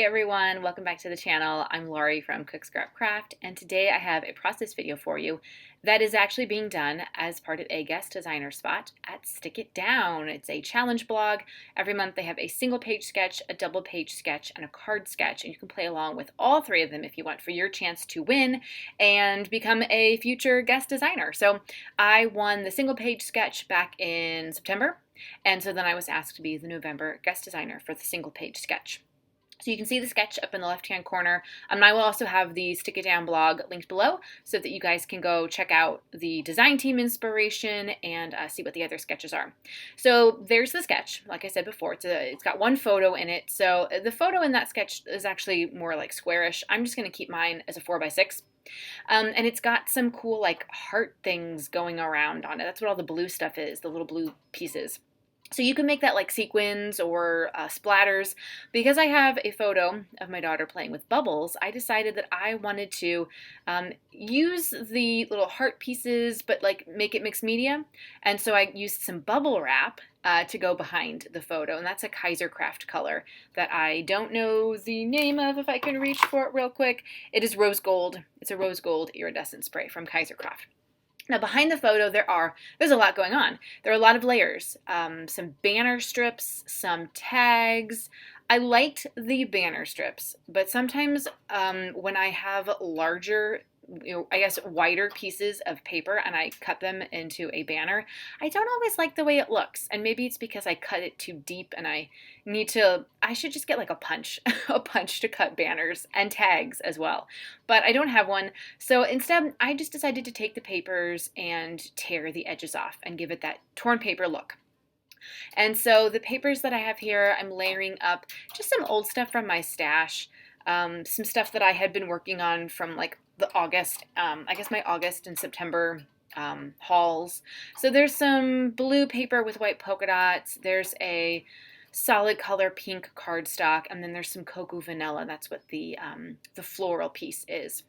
Hey everyone, welcome back to the channel. I'm Laurie from Cook Scrap Craft, and today I have a process video for you that is actually being done as part of a guest designer spot at Stick It Down. It's a challenge blog. Every month they have a single page sketch, a double page sketch, and a card sketch, and you can play along with all three of them if you want for your chance to win and become a future guest designer. So I won the single page sketch back in September, and so then I was asked to be the November guest designer for the single page sketch. So you can see the sketch up in the left-hand corner. And I will also have the Stick It Down blog linked below so that you guys can go check out the design team inspiration and see what the other sketches are. So there's the sketch. Like I said before, it's got one photo in it. So the photo in that sketch is actually more like squarish. I'm just going to keep mine as a 4x6. And it's got some cool like heart things going around on it. That's what all the blue stuff is, the little blue pieces. So you can make that like sequins or splatters. Because I have a photo of my daughter playing with bubbles, I decided that I wanted to use the little heart pieces, but like make it mixed media. And so I used some bubble wrap to go behind the photo. And that's a Kaiser Craft color that I don't know the name of if I can reach for it real quick. It is rose gold. It's a rose gold iridescent spray from Kaiser Craft. Now behind the photo there's a lot going on. There are a lot of layers, some banner strips, some tags. I liked the banner strips, but sometimes when I have larger, I guess wider pieces of paper and I cut them into a banner, I don't always like the way it looks. And maybe it's because I cut it too deep and I should just get like a punch, a punch to cut banners and tags as well. But I don't have one. So instead, I just decided to take the papers and tear the edges off and give it that torn paper look. And so the papers that I have here, I'm layering up just some old stuff from my stash, some stuff that I had been working on from like the August, I guess my August and September hauls. So there's some blue paper with white polka dots. There's a solid color pink cardstock, and then there's some cocoa vanilla. That's what the floral piece is.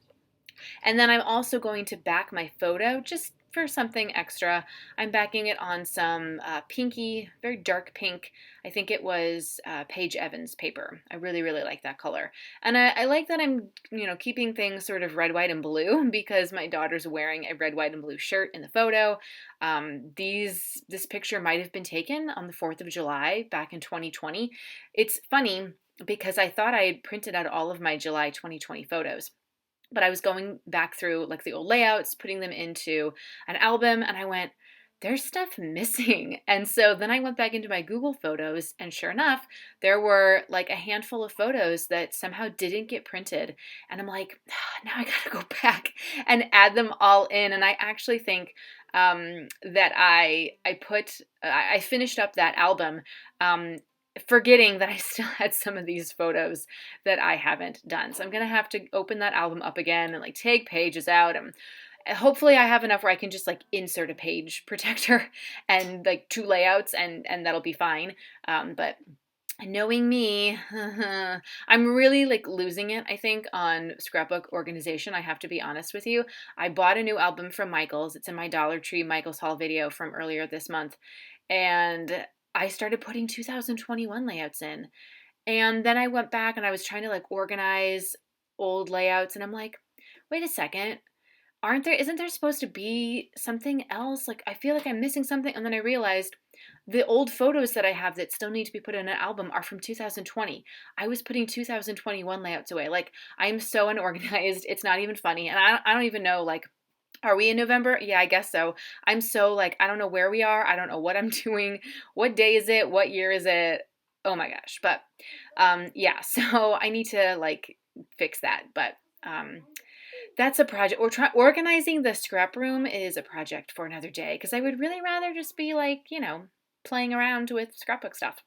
And then I'm also going to back my photo just for something extra. I'm backing it on some pinky, very dark pink. I think it was Paige Evans paper. I really, really like that color. And I like that I'm, keeping things sort of red, white, and blue because my daughter's wearing a red, white, and blue shirt in the photo. This picture might have been taken on the 4th of July back in 2020. It's funny because I thought I had printed out all of my July 2020 photos. But I was going back through like the old layouts, putting them into an album, and I went, there's stuff missing. And so then I went back into my Google Photos, and sure enough, there were like a handful of photos that somehow didn't get printed. And I'm like, now I gotta go back and add them all in. And I actually think that I finished up that album forgetting that I still had some of these photos that I haven't done. So I'm going to have to open that album up again and like take pages out, and hopefully I have enough where I can just like insert a page protector and like 2 layouts and that'll be fine. But knowing me, I'm really like losing it, I think, on scrapbook organization. I have to be honest with you. I bought a new album from Michaels. It's in my Dollar Tree Michaels haul video from earlier this month. And I started putting 2021 layouts in. And then I went back and I was trying to like organize old layouts, and I'm like, wait a second. Isn't there supposed to be something else? Like, I feel like I'm missing something. And then I realized the old photos that I have that still need to be put in an album are from 2020. I was putting 2021 layouts away. Like, I'm so unorganized. It's not even funny. And I don't even know, like, are we in November? Yeah, I guess so. I'm so like, I don't know where we are. I don't know what I'm doing. What day is it? What year is it? Oh my gosh. But yeah, so I need to like fix that. But that's a project. Organizing the scrap room is a project for another day because I would really rather just be like, playing around with scrapbook stuff.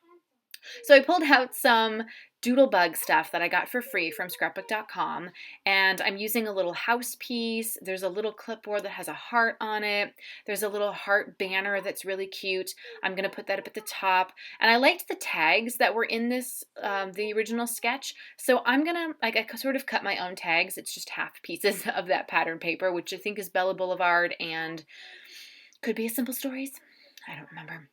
So I pulled out some doodlebug stuff that I got for free from scrapbook.com, and I'm using a little house piece. There's a little clipboard that has a heart on it. There's a little heart banner that's really cute. I'm going to put that up at the top. And I liked the tags that were in this, the original sketch. So I'm going to, like, I sort of cut my own tags. It's just half pieces of that pattern paper, which I think is Bella Boulevard and could be a Simple Stories. I don't remember.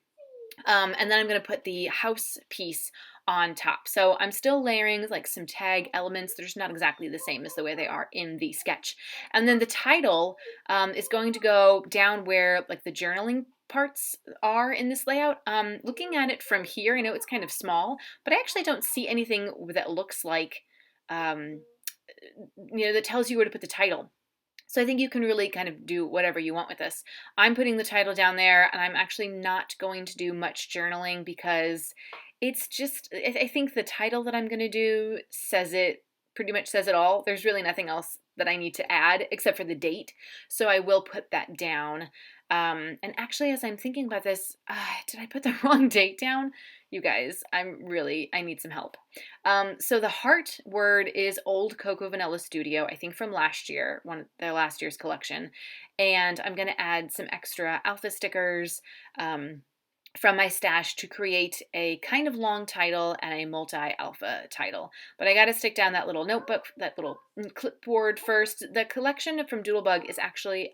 And then I'm going to put the house piece on top. So I'm still layering like some tag elements. They're just not exactly the same as the way they are in the sketch. And then the title is going to go down where like the journaling parts are in this layout. Looking at it from here, I know it's kind of small, but I actually don't see anything that looks like, um, that tells you where to put the title. So I think you can really kind of do whatever you want with this. I'm putting the title down there, and I'm actually not going to do much journaling because it's just, I think the title that I'm going to do says it, pretty much says it all. There's really nothing else that I need to add except for the date. So I will put that down. And actually, as I'm thinking about this, did I put the wrong date down? You guys, I need some help. So the heart word is Old Cocoa Vanilla Studio, I think from last year, one of their last year's collection. And I'm going to add some extra alpha stickers from my stash to create a kind of long title and a multi-alpha title. But I got to stick down that little notebook, that little clipboard first. The collection from Doodlebug is actually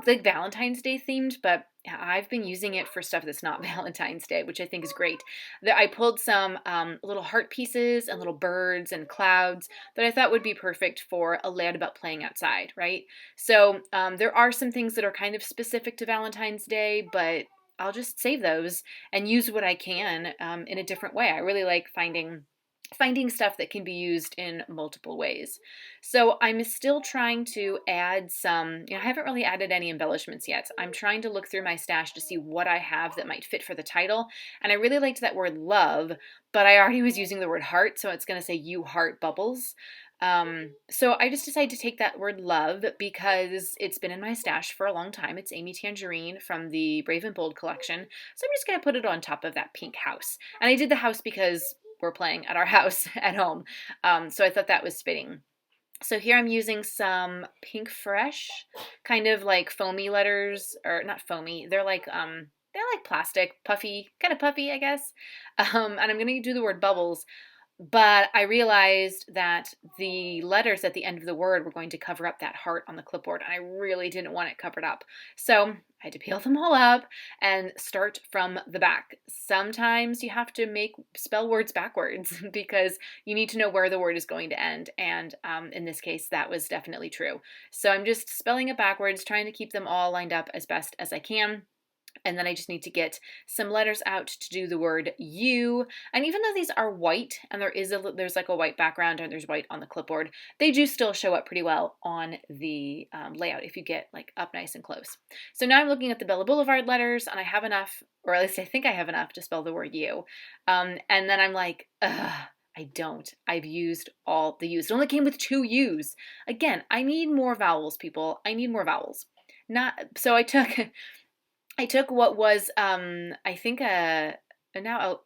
like Valentine's Day themed, but I've been using it for stuff that's not Valentine's Day, which I think is great. I pulled some little heart pieces and little birds and clouds that I thought would be perfect for a layout about playing outside, right? So there are some things that are kind of specific to Valentine's Day, but I'll just save those and use what I can in a different way. I really like finding stuff that can be used in multiple ways. So I'm still trying to add some, I haven't really added any embellishments yet. I'm trying to look through my stash to see what I have that might fit for the title. And I really liked that word love, but I already was using the word heart, so it's going to say you heart bubbles. So I just decided to take that word love because it's been in my stash for a long time. It's Amy Tangerine from the Brave and Bold collection. So I'm just going to put it on top of that pink house. And I did the house because we're playing at our house at home. So I thought that was fitting. So here I'm using some Pink Fresh, kind of like foamy letters, or not foamy. They're like plastic, puffy, kind of puffy, I guess. And I'm going to do the word bubbles. But I realized that the letters at the end of the word were going to cover up that heart on the clipboard, and I really didn't want it covered up. So I had to peel them all up and start from the back. Sometimes you have to spell words backwards because you need to know where the word is going to end, and in this case, that was definitely true. So I'm just spelling it backwards, trying to keep them all lined up as best as I can. And then I just need to get some letters out to do the word you. And even though these are white and there's like a white background and there's white on the clipboard, they do still show up pretty well on the layout if you get like up nice and close. So now I'm looking at the Bella Boulevard letters and I have enough, or at least I think I have enough to spell the word you. And then I'm like, ugh. I don't. I've used all the U's. It only came with 2 U's. Again, I need more vowels, people. I need more vowels. So I took what was, I think now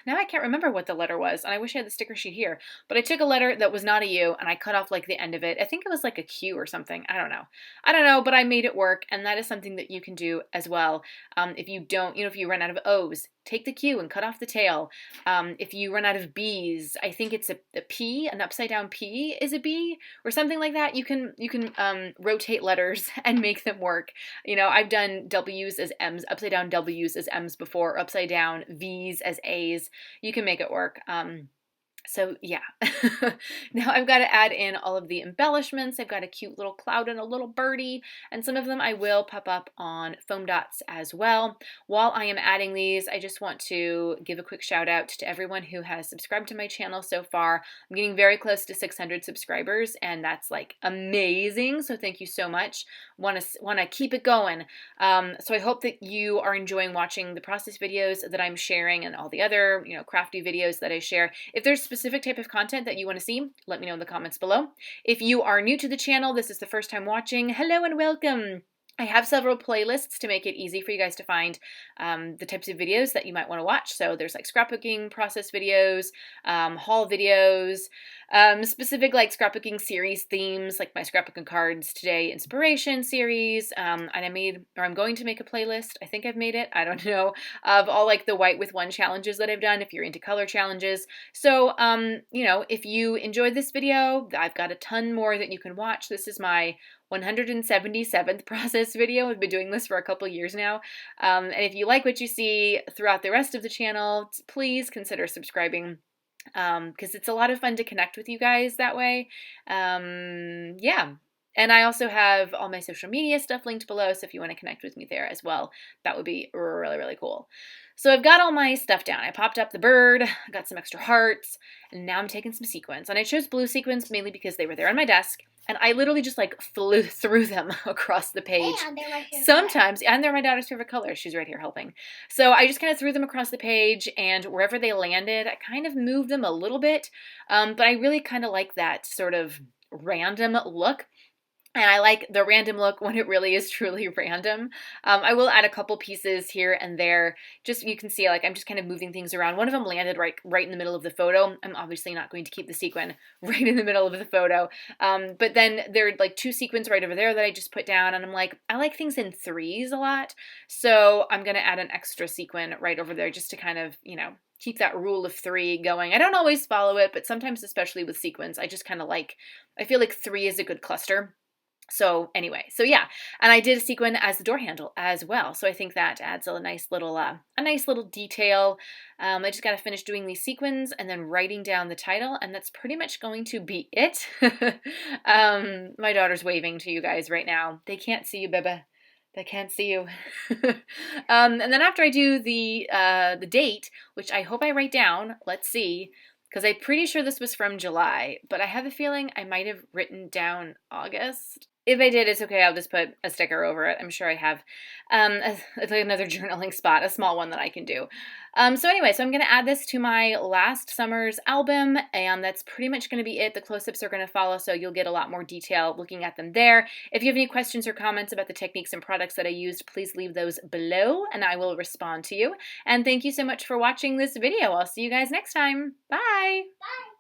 I can't remember what the letter was, and I wish I had the sticker sheet here, but I took a letter that was not a U, and I cut off like the end of it. I think it was like a Q or something. I don't know, but I made it work, and that is something that you can do as well. If you don't, if you run out of O's, take the Q and cut off the tail. If you run out of B's, I think it's a P, an upside down P is a B, or something like that. You can rotate letters and make them work. I've done W's as M's, upside down W's as M's before, upside down V's as A's. You can make it work. So yeah, now I've got to add in all of the embellishments. I've got a cute little cloud and a little birdie, and some of them I will pop up on foam dots as well. While I am adding these, I just want to give a quick shout out to everyone who has subscribed to my channel so far. I'm getting very close to 600 subscribers, and that's like amazing. So thank you so much. Want to keep it going. So I hope that you are enjoying watching the process videos that I'm sharing and all the other, crafty videos that I share. If there's specific type of content that you want to see, let me know in the comments below. If you are new to the channel, this is the first time watching, hello and welcome. I have several playlists to make it easy for you guys to find the types of videos that you might want to watch. So there's like scrapbooking process videos, haul videos, specific like scrapbooking series themes, like my scrapbooking cards today inspiration series. And I'm going to make a playlist. I think I've made it. I don't know, of all like the white with one challenges that I've done if you're into color challenges. So, if you enjoyed this video, I've got a ton more that you can watch. This is my 177th process video. I've been doing this for a couple years now. And if you like what you see throughout the rest of the channel, please consider subscribing, because it's a lot of fun to connect with you guys that way. Yeah. And I also have all my social media stuff linked below, so if you want to connect with me there as well, that would be really, really cool. So I've got all my stuff down. I popped up the bird, got some extra hearts, and now I'm taking some sequins. And I chose blue sequins mainly because they were there on my desk, and I literally just like flew through them across the page. And they're my favorite Sometimes, and they're my daughter's favorite color. She's right here helping. So I just kind of threw them across the page, and wherever they landed, I kind of moved them a little bit. But I really kind of like that sort of random look. And I like the random look when it really is truly random. I will add a couple pieces here and there. Just, you can see, like, I'm just kind of moving things around. One of them landed right in the middle of the photo. I'm obviously not going to keep the sequin right in the middle of the photo. But then there are like 2 sequins right over there that I just put down. And I'm like, I like things in 3s a lot. So I'm going to add an extra sequin right over there just to kind of, you know, keep that rule of 3 going. I don't always follow it, but sometimes, especially with sequins, I just kind of like, I feel like 3 is a good cluster. So anyway, so yeah, and I did a sequin as the door handle as well. So I think that adds a nice little detail. I just got to finish doing these sequins and then writing down the title, and that's pretty much going to be it. My daughter's waving to you guys right now. They can't see you, Bebe. They can't see you. And then after I do the date, which I hope I write down, let's see, because I'm pretty sure this was from July, but I have a feeling I might have written down August. If I did, it's okay. I'll just put a sticker over it. I'm sure I have it's like another journaling spot, a small one that I can do. So anyway, so I'm going to add this to my last summer's album, and that's pretty much going to be it. The close-ups are going to follow, so you'll get a lot more detail looking at them there. If you have any questions or comments about the techniques and products that I used, please leave those below, and I will respond to you. And thank you so much for watching this video. I'll see you guys next time. Bye! Bye!